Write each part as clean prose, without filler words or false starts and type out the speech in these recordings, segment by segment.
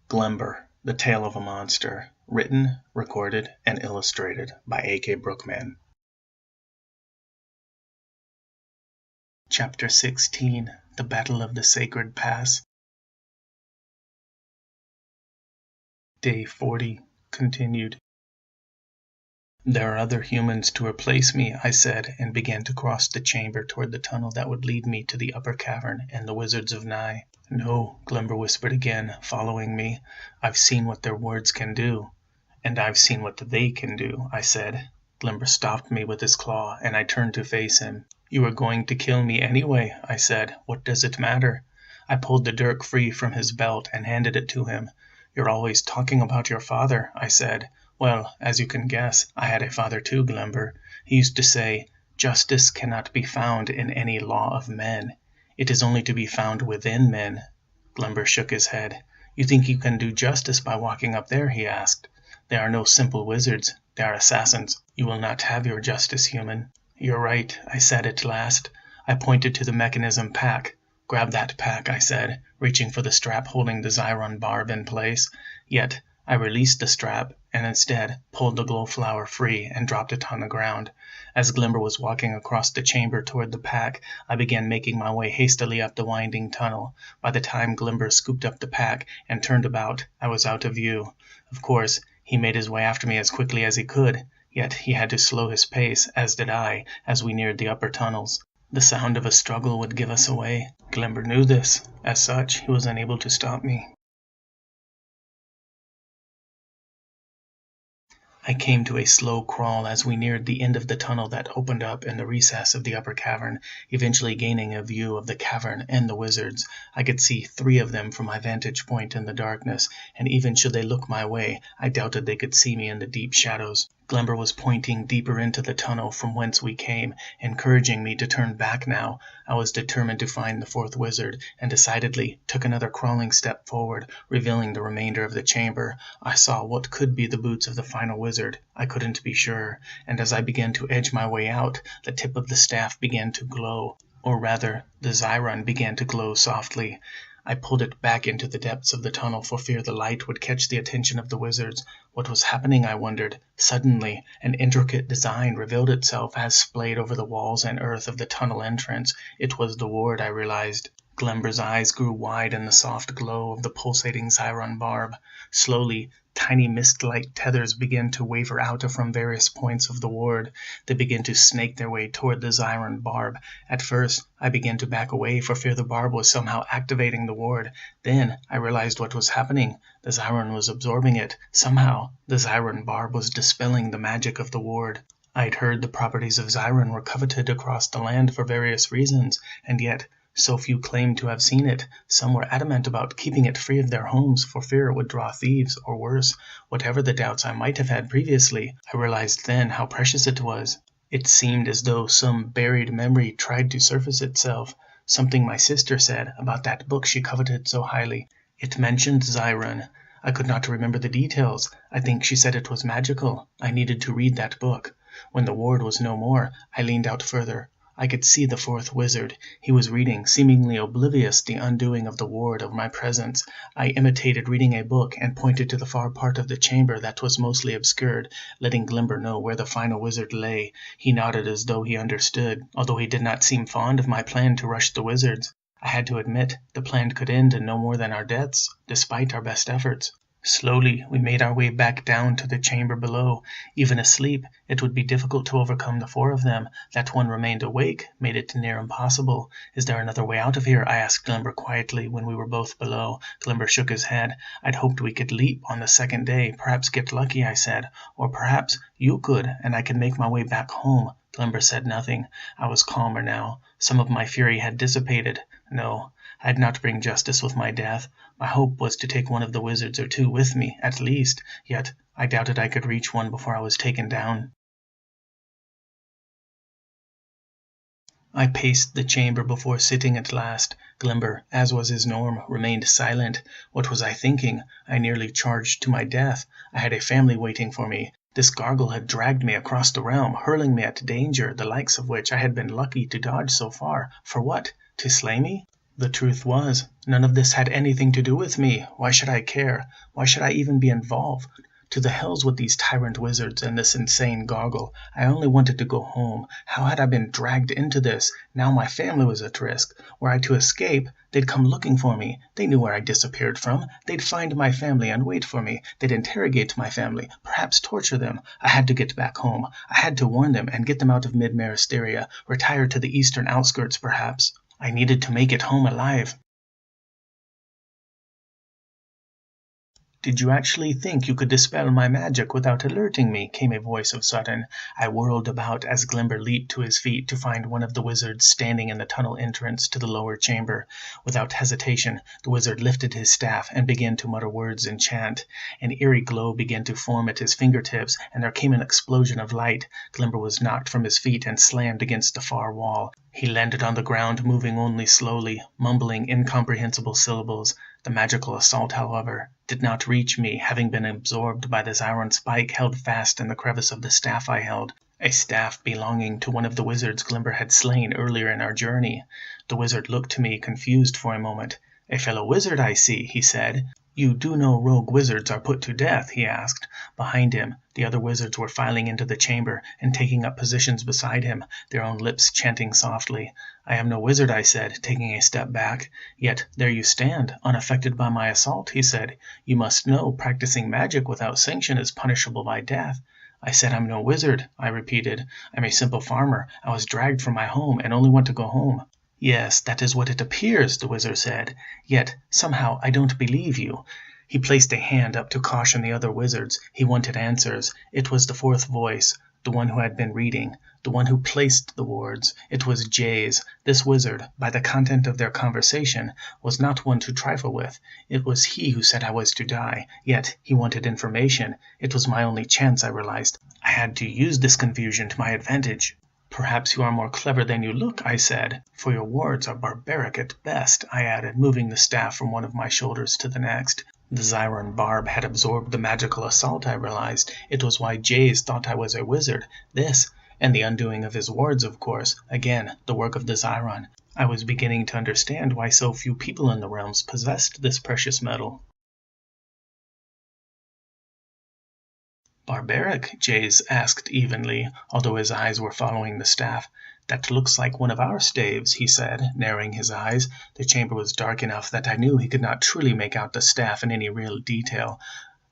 Glember, The Tale of a Monster. Written, recorded, and illustrated by A.K. Brookman. Chapter 16. The Battle of the Sacred Pass. Day 40. Continued. There are other humans to replace me, I said, and began to cross the chamber toward the tunnel that would lead me to the upper cavern and the wizards of Nye. No, Glember whispered again, following me. I've seen what their words can do. And I've seen what they can do, I said. Glember stopped me with his claw, and I turned to face him. You are going to kill me anyway, I said. What does it matter? I pulled the dirk free from his belt and handed it to him. You're always talking about your father, I said. Well, as you can guess, I had a father too, Glember. He used to say, justice cannot be found in any law of men. It is only to be found within men. Glember shook his head. You think you can do justice by walking up there? He asked. They are no simple wizards. They are assassins. You will not have your justice, human. You're right, I said at last. I pointed to the mechanism pack. Grab that pack, I said, reaching for the strap holding the Zyron barb in place. Yet, I released the strap and instead pulled the glow flower free and dropped it on the ground. As Glember was walking across the chamber toward the pack, I began making my way hastily up the winding tunnel. By the time Glember scooped up the pack and turned about, I was out of view. Of course, he made his way after me as quickly as he could, yet he had to slow his pace, as did I, as we neared the upper tunnels. The sound of a struggle would give us away. Glember knew this. As such, he was unable to stop me. I came to a slow crawl as we neared the end of the tunnel that opened up in the recess of the upper cavern, eventually gaining a view of the cavern and the wizards. I could see 3 of them from my vantage point in the darkness, and even should they look my way, I doubted they could see me in the deep shadows. Glember was pointing deeper into the tunnel from whence we came, encouraging me to turn back now. I was determined to find the 4th wizard, and decidedly took another crawling step forward, revealing the remainder of the chamber. I saw what could be the boots of the final wizard. I couldn't be sure, and as I began to edge my way out, the tip of the staff began to glow. Or rather, the Zyron began to glow softly. I pulled it back into the depths of the tunnel for fear the light would catch the attention of the wizards. What was happening, I wondered. Suddenly, an intricate design revealed itself as splayed over the walls and earth of the tunnel entrance. It was the ward, I realized. Glember's eyes grew wide in the soft glow of the pulsating Zyron barb. Slowly, tiny mist-like tethers began to waver out from various points of the ward. They began to snake their way toward the Zyron barb. At first, I began to back away for fear the barb was somehow activating the ward. Then, I realized what was happening. The Zyron was absorbing it. Somehow, the Zyron barb was dispelling the magic of the ward. I'd heard the properties of Zyron were coveted across the land for various reasons, and yet, so few claimed to have seen it. Some were adamant about keeping it free of their homes for fear it would draw thieves, or worse. Whatever the doubts I might have had previously, I realized then how precious it was. It seemed as though some buried memory tried to surface itself. Something my sister said about that book she coveted so highly. It mentioned Zyron. I could not remember the details. I think she said it was magical. I needed to read that book. When the ward was no more, I leaned out further. I could see the 4th wizard. He was reading, seemingly oblivious the undoing of the ward of my presence. I imitated reading a book and pointed to the far part of the chamber that was mostly obscured, letting Glember know where the final wizard lay. He nodded as though he understood, although he did not seem fond of my plan to rush the wizards. I had to admit, the plan could end in no more than our deaths, despite our best efforts. Slowly, we made our way back down to the chamber below. Even asleep, it would be difficult to overcome the 4 of them. That one remained awake made it near impossible. Is there another way out of here? I asked Glember quietly when we were both below. Glember shook his head. I'd hoped we could leap on the 2nd day, perhaps get lucky, I said. Or perhaps you could, and I could make my way back home. Glember said nothing. I was calmer now. Some of my fury had dissipated. No, I'd not bring justice with my death. My hope was to take one of the wizards or 2 with me, at least, yet I doubted I could reach one before I was taken down. I paced the chamber before sitting at last. Glember, as was his norm, remained silent. What was I thinking? I nearly charged to my death. I had a family waiting for me. This gargle had dragged me across the realm, hurling me at danger, the likes of which I had been lucky to dodge so far. For what? To slay me? The truth was, none of this had anything to do with me. Why should I care? Why should I even be involved? To the hells with these tyrant wizards and this insane goggle. I only wanted to go home. How had I been dragged into this? Now my family was at risk. Were I to escape, they'd come looking for me. They knew where I disappeared from. They'd find my family and wait for me. They'd interrogate my family, perhaps torture them. I had to get back home. I had to warn them and get them out of mid-Meristheria, retire to the eastern outskirts perhaps. I needed to make it home alive. "Did you actually think you could dispel my magic without alerting me?" came a voice of sudden. I whirled about as Glember leaped to his feet to find one of the wizards standing in the tunnel entrance to the lower chamber. Without hesitation, the wizard lifted his staff and began to mutter words in chant. An eerie glow began to form at his fingertips, and there came an explosion of light. Glember was knocked from his feet and slammed against the far wall. He landed on the ground, moving only slowly, mumbling incomprehensible syllables. The magical assault, however, did not reach me, having been absorbed by this iron spike held fast in the crevice of the staff I held, a staff belonging to one of the wizards Glember had slain earlier in our journey. The wizard looked to me, confused for a moment. "A fellow wizard, I see," he said. "You do know rogue wizards are put to death?" he asked. Behind him, the other wizards were filing into the chamber and taking up positions beside him, their own lips chanting softly. "I am no wizard," I said, taking a step back. "Yet there you stand, unaffected by my assault," he said. "You must know practicing magic without sanction is punishable by death." "I said I'm no wizard," I repeated. "I'm a simple farmer. I was dragged from my home and only want to go home." "Yes, that is what it appears," the wizard said. "Yet, somehow, I don't believe you." He placed a hand up to caution the other wizards. He wanted answers. It was the fourth voice, the one who had been reading, the one who placed the words. It was Jay's. This wizard, by the content of their conversation, was not one to trifle with. It was he who said I was to die. Yet he wanted information. It was my only chance, I realized. I had to use this confusion to my advantage. "Perhaps you are more clever than you look," I said, "for your words are barbaric at best," I added, moving the staff from one of my shoulders to the next. The Zyron barb had absorbed the magical assault, I realized. It was why Jays thought I was a wizard. This, and the undoing of his wards, of course. Again, the work of the Zyron. I was beginning to understand why so few people in the realms possessed this precious metal. "Barbaric?" Jays asked evenly, although his eyes were following the staff. "That looks like one of our staves," he said, narrowing his eyes. The chamber was dark enough that I knew he could not truly make out the staff in any real detail.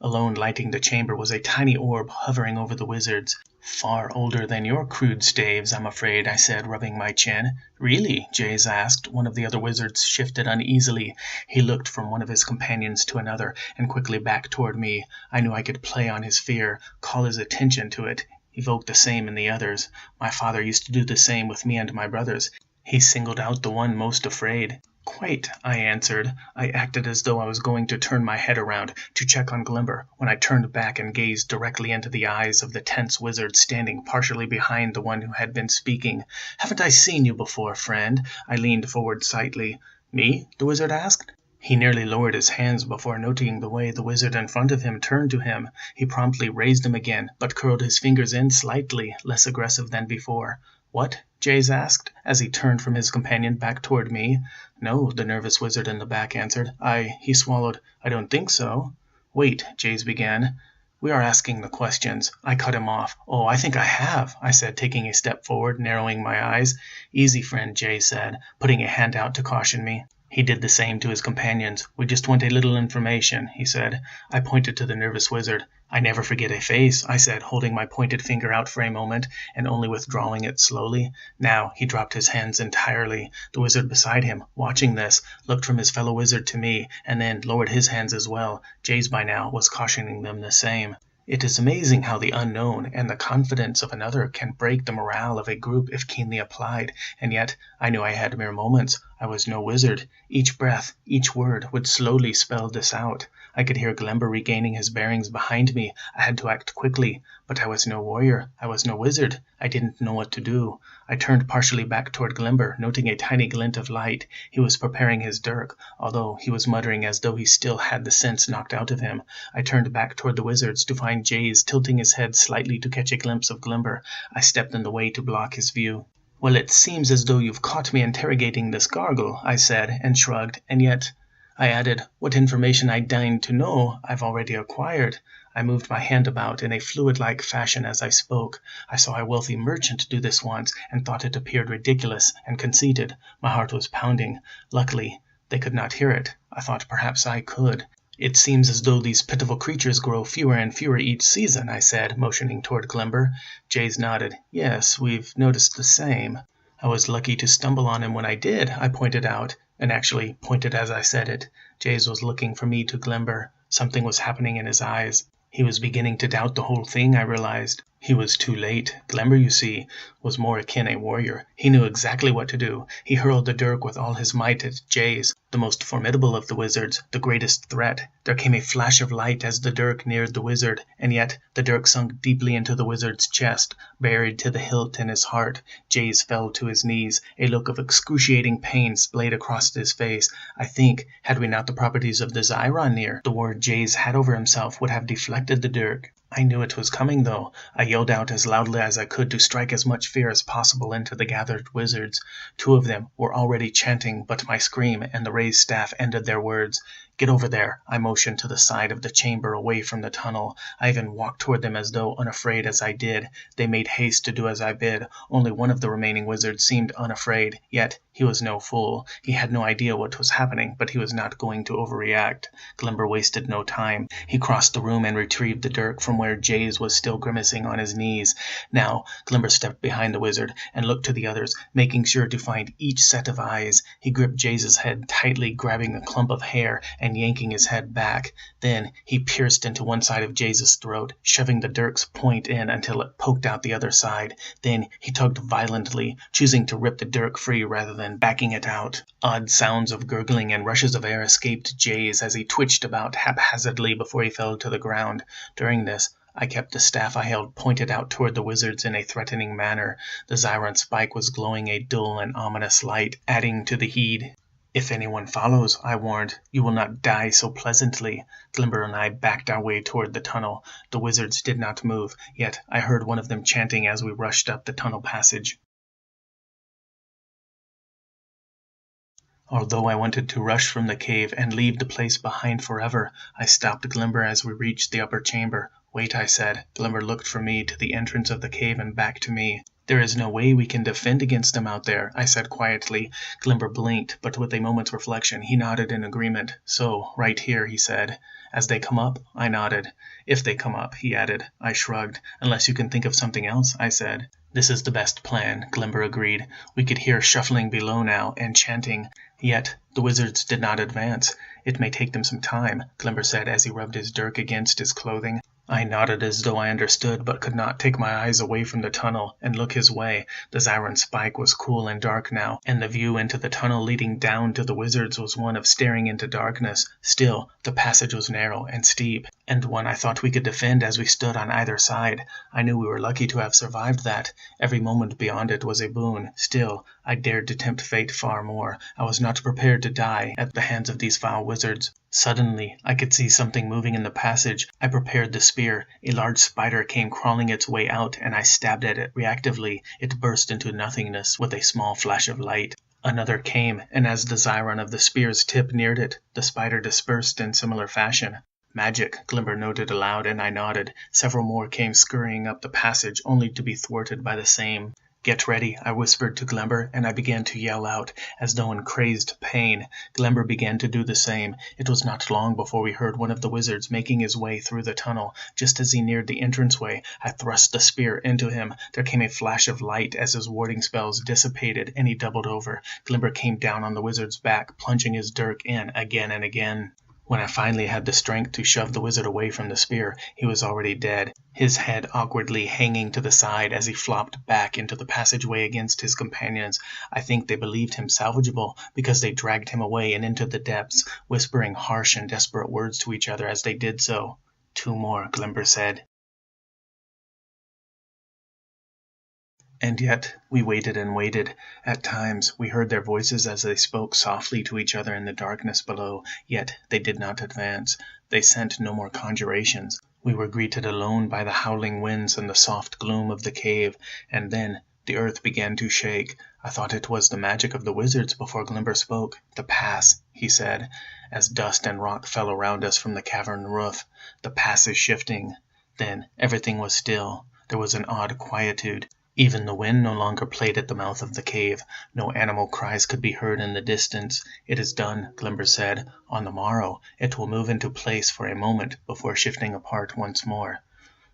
Alone lighting the chamber was a tiny orb hovering over the wizards. "Far older than your crude staves, I'm afraid," I said, rubbing my chin. "Really?" Jays asked. One of the other wizards shifted uneasily. He looked from one of his companions to another, and quickly back toward me. I knew I could play on his fear, call his attention to it, evoke the same in the others. My father used to do the same with me and my brothers. He singled out the one most afraid. "Quite," I answered. I acted as though I was going to turn my head around to check on Glember, when I turned back and gazed directly into the eyes of the tense wizard standing partially behind the one who had been speaking. "Haven't I seen you before, friend?" I leaned forward slightly. "Me?" the wizard asked. He nearly lowered his hands before noting the way the wizard in front of him turned to him. He promptly raised them again, but curled his fingers in slightly, less aggressive than before. "What?" Jays asked, as he turned from his companion back toward me. "No," the nervous wizard in the back answered. He swallowed. "I don't think so." "Wait," Jays began. "We are asking the questions." I cut him off. "Oh, I think I have," I said, taking a step forward, narrowing my eyes. "Easy, friend," Jays said, putting a hand out to caution me. He did the same to his companions. "We just want a little information," he said. I pointed to the nervous wizard. "I never forget a face," I said, holding my pointed finger out for a moment, and only withdrawing it slowly. Now he dropped his hands entirely. The wizard beside him, watching this, looked from his fellow wizard to me, and then lowered his hands as well. Jays by now was cautioning them the same. It is amazing how the unknown and the confidence of another can break the morale of a group if keenly applied, and yet I knew I had mere moments. I was no wizard. Each breath, each word would slowly spell this out. I could hear Glember regaining his bearings behind me. I had to act quickly, but I was no warrior. I was no wizard. I didn't know what to do. I turned partially back toward Glember, noting a tiny glint of light. He was preparing his dirk, although he was muttering as though he still had the sense knocked out of him. I turned back toward the wizards to find Jays tilting his head slightly to catch a glimpse of Glember. I stepped in the way to block his view. "Well, it seems as though you've caught me interrogating this gargle," I said, and shrugged, "and yet," I added, "what information I deign to know I've already acquired." I moved my hand about in a fluid-like fashion as I spoke. I saw a wealthy merchant do this once, and thought it appeared ridiculous and conceited. My heart was pounding. Luckily, they could not hear it. I thought perhaps I could. "It seems as though these pitiful creatures grow fewer and fewer each season," I said, motioning toward Glember. Jays nodded. "Yes, we've noticed the same." "I was lucky to stumble on him when I did," I pointed out, and actually pointed as I said it. Jays was looking from me to Glember. Something was happening in his eyes. He was beginning to doubt the whole thing, I realized. He was too late. Glember, you see, was more akin a warrior. He knew exactly what to do. He hurled the dirk with all his might at Jays, the most formidable of the wizards, the greatest threat. There came a flash of light as the dirk neared the wizard, and yet the dirk sunk deeply into the wizard's chest, buried to the hilt in his heart. Jays fell to his knees. A look of excruciating pain splayed across his face. I think, had we not the properties of the Xiron near, the ward Jays had over himself would have deflected the dirk. I knew it was coming, though. I yelled out as loudly as I could to strike as much fear as possible into the gathered wizards. Two of them were already chanting, but my scream and the raised staff ended their words. "Get over there." I motioned to the side of the chamber away from the tunnel. I even walked toward them as though unafraid as I did. They made haste to do as I bid. Only one of the remaining wizards seemed unafraid, yet he was no fool. He had no idea what was happening, but he was not going to overreact. Glember wasted no time. He crossed the room and retrieved the dirk from where Jays was still grimacing on his knees. Now, Glember stepped behind the wizard and looked to the others, making sure to find each set of eyes. He gripped Jays' head tightly, grabbing a clump of hair and yanking his head back. Then he pierced into one side of Jays' throat, shoving the dirk's point in until it poked out the other side. Then he tugged violently, choosing to rip the dirk free rather than backing it out. Odd sounds of gurgling and rushes of air escaped Jays as he twitched about haphazardly before he fell to the ground. During this, I kept the staff I held pointed out toward the wizards in a threatening manner. The Xiron spike was glowing a dull and ominous light, adding to the heat. "If anyone follows," I warned, "you will not die so pleasantly." Glember and I backed our way toward the tunnel. The wizards did not move, yet I heard one of them chanting as we rushed up the tunnel passage. Although I wanted to rush from the cave and leave the place behind forever, I stopped Glember as we reached the upper chamber. "Wait," I said. Glember looked from me to the entrance of the cave and back to me. "There is no way we can defend against them out there," I said quietly. Glember blinked, but with a moment's reflection he nodded in agreement. "So, right here," he said. "As they come up?" I nodded. "If they come up," he added. I shrugged. "Unless you can think of something else," I said. "This is the best plan," Glember agreed. We could hear shuffling below now, and chanting. Yet the wizards did not advance. "It may take them some time," Glember said as he rubbed his dirk against his clothing. I nodded as though I understood, but could not take my eyes away from the tunnel and look his way. The Xiron spike was cool and dark now, and the view into the tunnel leading down to the wizards was one of staring into darkness. Still, the passage was narrow and steep, and one I thought we could defend as we stood on either side. I knew we were lucky to have survived that. Every moment beyond it was a boon. Still, I dared to tempt fate far more. I was not prepared to die at the hands of these foul wizards. Suddenly, I could see something moving in the passage. I prepared the spear. A large spider came crawling its way out, and I stabbed at it reactively. It burst into nothingness with a small flash of light. Another came, and as the Xiron of the spear's tip neared it, the spider dispersed in similar fashion. "Magic," Glember noted aloud, and I nodded. Several more came scurrying up the passage, only to be thwarted by the same. "Get ready," I whispered to Glember, and I began to yell out, as though in crazed pain. Glember began to do the same. It was not long before we heard one of the wizards making his way through the tunnel. Just as he neared the entranceway, I thrust the spear into him. There came a flash of light as his warding spells dissipated, and he doubled over. Glember came down on the wizard's back, plunging his dirk in again and again. When I finally had the strength to shove the wizard away from the spear, he was already dead, his head awkwardly hanging to the side as he flopped back into the passageway against his companions. I think they believed him salvageable, because they dragged him away and into the depths, whispering harsh and desperate words to each other as they did so. "Two more," Glember said. And yet we waited and waited. At times we heard their voices as they spoke softly to each other in the darkness below, yet they did not advance. They sent no more conjurations. We were greeted alone by the howling winds and the soft gloom of the cave, and then The earth began to shake. I thought it was the magic of the wizards before Glember spoke. "The pass," he said, as dust and rock fell around us from the cavern roof. "The pass is shifting." Then everything was still. There was an odd quietude. Even the wind no longer played at the mouth of the cave. No animal cries could be heard in the distance. "It is done," Glember said. "On the morrow it will move into place for a moment before shifting apart once more."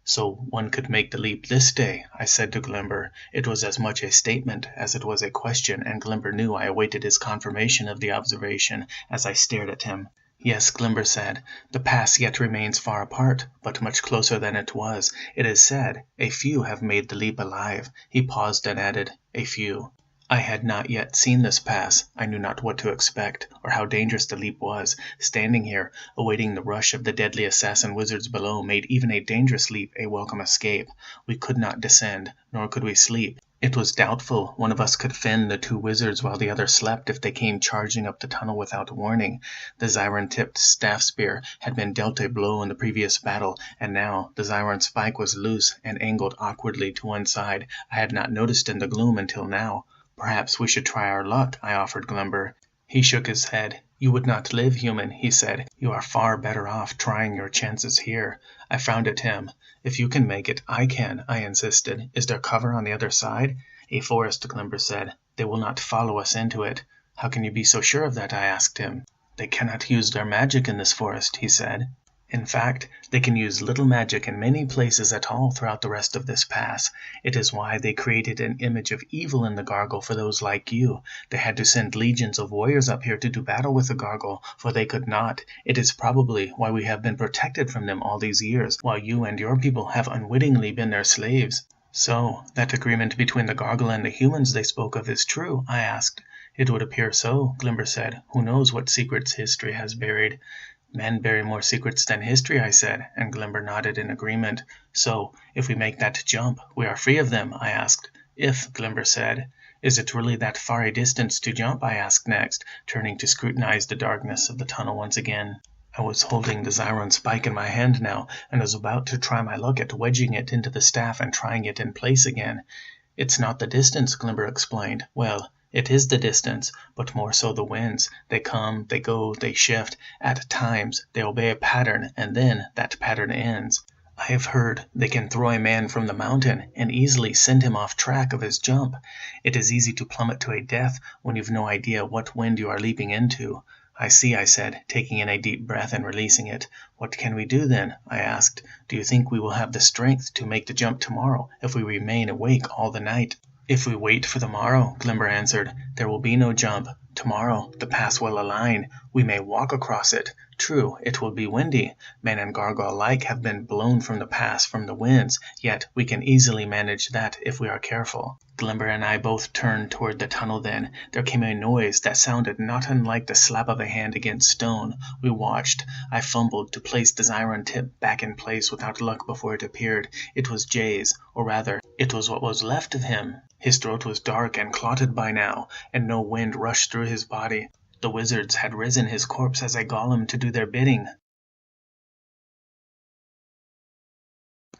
"So one could make the leap this day," I said to Glember. It was as much a statement as it was a question, and Glember knew I awaited his confirmation of the observation as I stared at him. "Yes," Glember said, "the pass yet remains far apart, but much closer than it was. It is said a few have made the leap alive." He paused and added, "A few." I had not yet seen this pass. I knew not what to expect, or how dangerous the leap was. Standing here, awaiting the rush of the deadly assassin wizards below, made even a dangerous leap a welcome escape. We could not descend, nor could we sleep. It was doubtful one of us could fend the two wizards while the other slept if they came charging up the tunnel without warning. The Zyron-tipped staff spear had been dealt a blow in the previous battle, and now the Zyron spike was loose and angled awkwardly to one side. I had not noticed in the gloom until now. "Perhaps we should try our luck," I offered Glember. He shook his head. "You would not live, human," he said. "You are far better off trying your chances here." I frowned at him. "If you can make it, I can," I insisted. "Is there cover on the other side?" "A forest," Glember said. "They will not follow us into it." "How can you be so sure of that?" I asked him. "They cannot use their magic in this forest," he said. "In fact, they can use little magic in many places at all throughout the rest of this pass. It is why they created an image of evil in the Gargle for those like you. They had to send legions of warriors up here to do battle with the Gargle, for they could not. It is probably why we have been protected from them all these years, while you and your people have unwittingly been their slaves." "So, that agreement between the Gargle and the humans they spoke of is true?" I asked. "It would appear so," Glember said. "Who knows what secrets history has buried?" "Men bury more secrets than history," I said, and Glember nodded in agreement. "So, if we make that jump, we are free of them?" I asked. "If," Glember said. "Is it really that far a distance to jump?" I asked next, turning to scrutinize the darkness of the tunnel once again. I was holding the Zyron spike in my hand now, and was about to try my luck at wedging it into the staff and trying it in place again. "It's not the distance," Glember explained. "Well, it is the distance, but more so the winds. They come, they go, they shift. At times they obey a pattern, and then that pattern ends. I have heard they can throw a man from the mountain and easily send him off track of his jump. It is easy to plummet to a death when you've no idea what wind you are leaping into." "I see," I said, taking in a deep breath and releasing it. "What can we do then?" I asked. "Do you think we will have the strength to make the jump tomorrow if we remain awake all the night?" "If we wait for the morrow," Glember answered, "there will be no jump. Tomorrow the pass will align. We may walk across it. True, it will be windy. Men and Gargle alike have been blown from the pass from the winds, yet we can easily manage that if we are careful." Glember and I both turned toward the tunnel then. There came a noise that sounded not unlike the slap of a hand against stone. We watched. I fumbled to place the Zyron tip back in place without luck before it appeared. It was Jay's, or rather, it was what was left of him. His throat was dark and clotted by now, and no wind rushed through his body. The wizards had risen his corpse as a golem to do their bidding.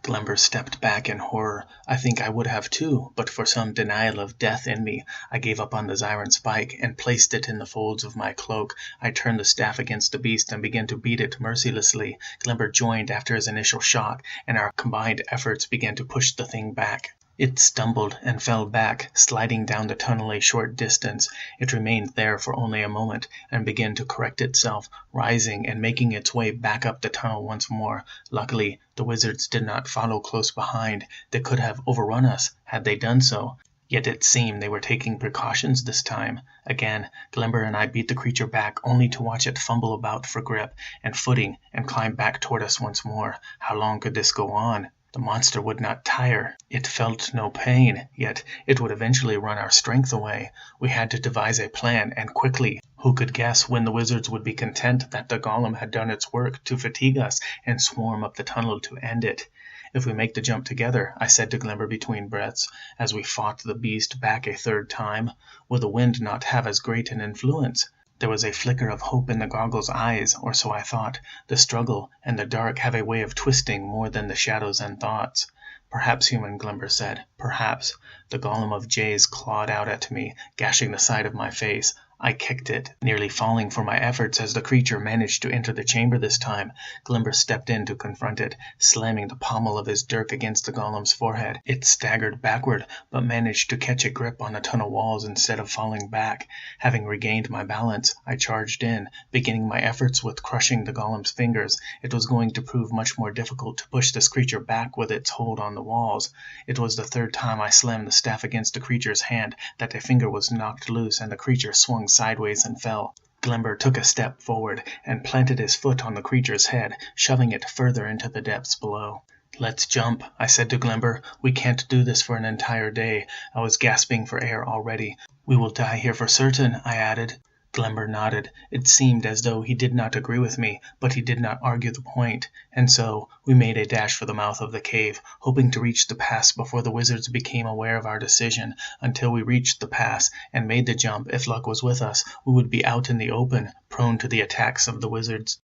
Glember stepped back in horror. I think I would have too, but for some denial of death in me. I gave up on the Zyron spike and placed it in the folds of my cloak. I turned the staff against the beast and began to beat it mercilessly. Glember joined after his initial shock, and our combined efforts began to push the thing back. It stumbled and fell back, sliding down the tunnel a short distance. It remained there for only a moment, and began to correct itself, rising and making its way back up the tunnel once more. Luckily, the wizards did not follow close behind. They could have overrun us had they done so. Yet it seemed they were taking precautions this time. Again, Glember and I beat the creature back, only to watch it fumble about for grip and footing and climb back toward us once more. How long could this go on? The monster would not tire. It felt no pain, yet it would eventually run our strength away. We had to devise a plan, and quickly. Who could guess when the wizards would be content that the golem had done its work to fatigue us and swarm up the tunnel to end it? "If we make the jump together," I said to Glember between breaths, as we fought the beast back a third time, "will the wind not have as great an influence?" There was a flicker of hope in the Gargle's eyes, or so I thought. The struggle and the dark have a way of twisting more than the shadows and thoughts. "Perhaps human," Glember said. "Perhaps." The golem of jays clawed out at me, gashing the side of my face. I kicked it, nearly falling for my efforts as the creature managed to enter the chamber this time. Glember stepped in to confront it, slamming the pommel of his dirk against the golem's forehead. It staggered backward, but managed to catch a grip on the tunnel walls instead of falling back. Having regained my balance, I charged in, beginning my efforts with crushing the golem's fingers. It was going to prove much more difficult to push this creature back with its hold on the walls. It was the third time I slammed the staff against the creature's hand that a finger was knocked loose and the creature swung sideways and fell. Glember took a step forward and planted his foot on the creature's head, shoving it further into the depths below. "Let's jump," I said to Glember. "We can't do this for an entire day." I was gasping for air already. "We will die here for certain," I added. Glember nodded. It seemed as though he did not agree with me, but he did not argue the point, and so we made a dash for the mouth of the cave, hoping to reach the pass before the wizards became aware of our decision. Until we reached the pass and made the jump, if luck was with us, we would be out in the open, prone to the attacks of the wizards.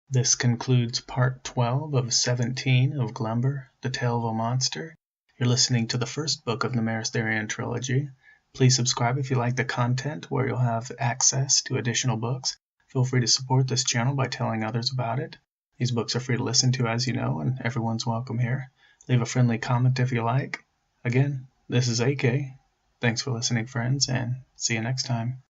This concludes part 12 of 17 of Glember, The Tale of a Monster. You're listening to the first book of the Meristherian Trilogy. Please subscribe if you like the content, where you'll have access to additional books. Feel free to support this channel by telling others about it. These books are free to listen to, as you know, and everyone's welcome here. Leave a friendly comment if you like. Again, this is AK. Thanks for listening, friends, and see you next time.